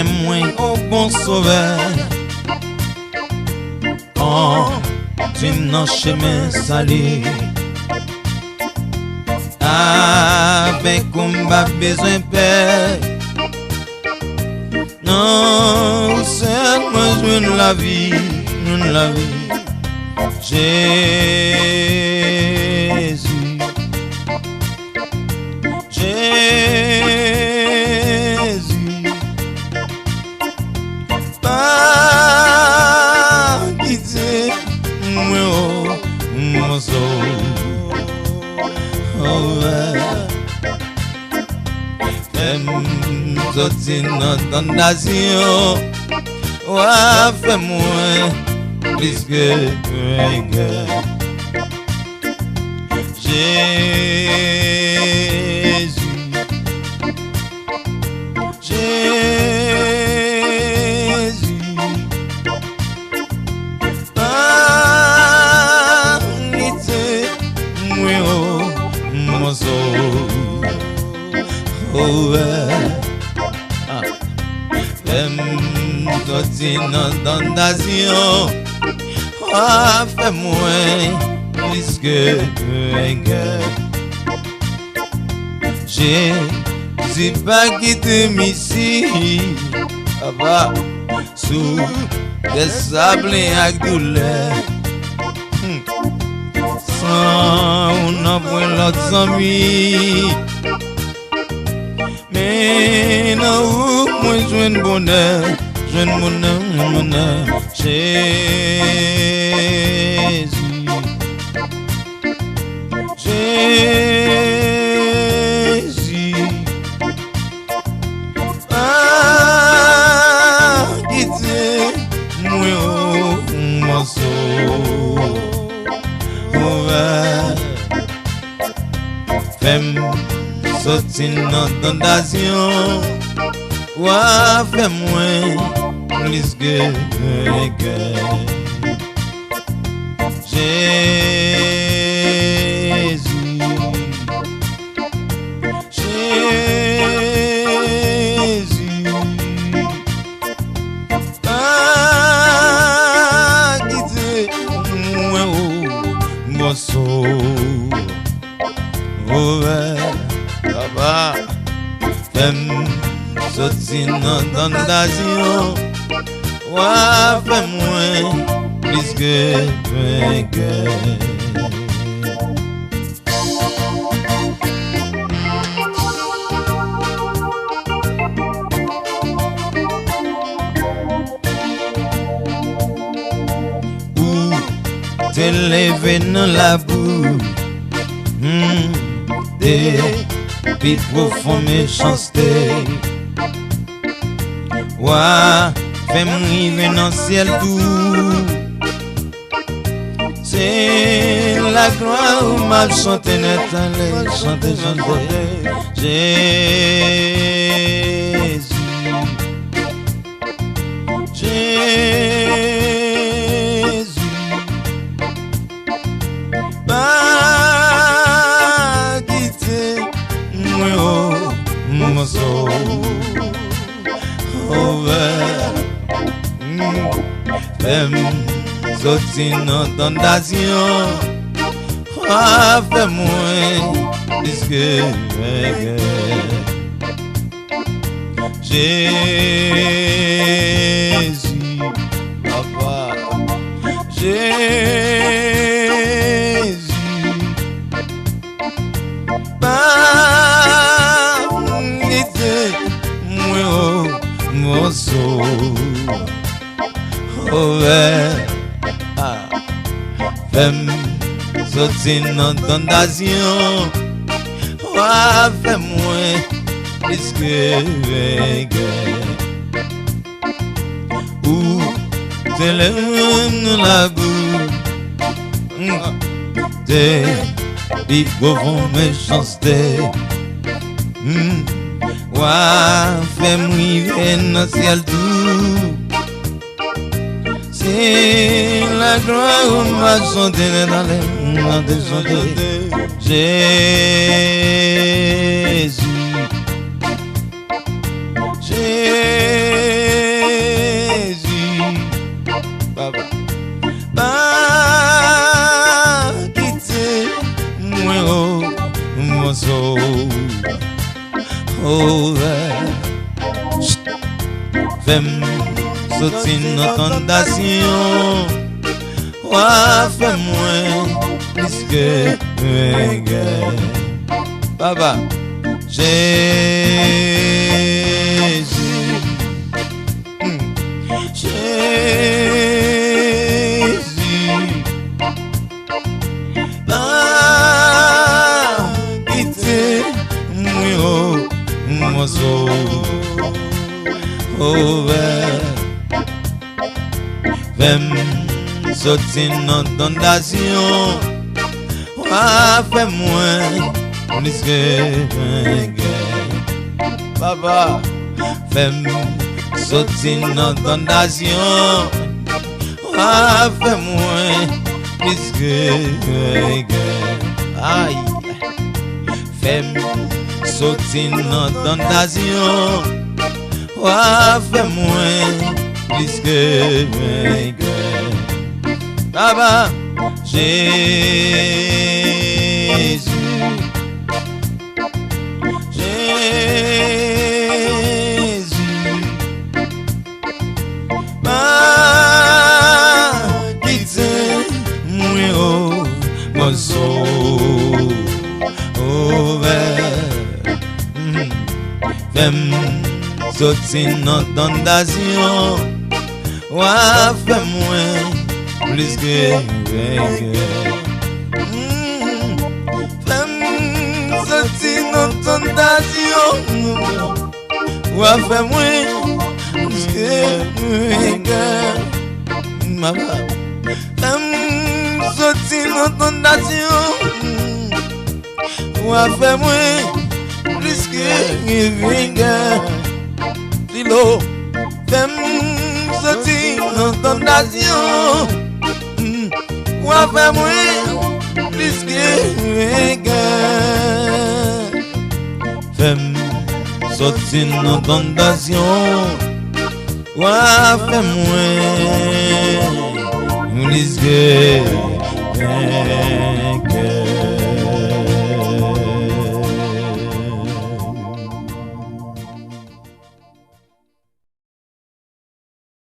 moins au bon sauveur. Oh, tu n'en chemin salé. Avec combat besoin père. Non, c'est moi je la vie, la vie. Jésus, Jésus, pas quitter moi, mon soul. Fais-moi sortir dans tentation, ouais, fais-moi plus que Jésus, Jésus, pas quitter moi, mon soul. Fais-moi sortir dans tentation, fais-moi plus que Jésus pas quitté ici, sous des sables et douleur. Sans on a point l'autre ami. Mais non, moi je veux un bonheur, Jésus, Jésus, ah, quittez moi mon soul, fais-moi sortir dans tentation, ouais, fais-moi plus que Jésus, Jésus, ah, quittez moi mon soul, fais-moi sortir dans tentation, ouais, fais-moi plus que ou t'es levé dans la boue, des puis profond méchanceté. Ouah, fais-moi arriver dans le ciel tout. C'est la gloire où m'a chanté net, allez, chanter, Jésus, Jésus, pas quitter moi, mon soul. Fais-moi sortir dans tentation, fais-moi plus que Jésus, papa, Jésus, pas quitter moi, mon soul. Fais-moi sortir dans tentation, fais-moi plus que ou t'es dans la boue, t'es vivant méchanceté. Fais-moi arriver dans le ciel tout. C'est la gloire où m'a chanté dans les Jésus, Jésus, morceau. Oh, fais-moi sortir dans tentation. Ouais, fais-moi plus que Papa, Jésus, Jésus, pas quitter mon oiseau, oh, fais-moi sortir dans tentation, fais-moi plus que Papa, fais-moi sortir dans tentation, fais-moi plus que aïe, fais-moi sortir dans tentation, fais-moi plus que Papa, Jésus, Jésus, pas quitter mon soul, oh, fais-moi sortir dans tentation, fais-moi plus que fais-moi sortir dans tentation, fais-moi plus que fais-moi sortir dans tentation, fais-moi plus que Philo, fais-moi sortir dans tentation, fais-moi plus que fais-moi sortir dans tentation, fais-moi plus que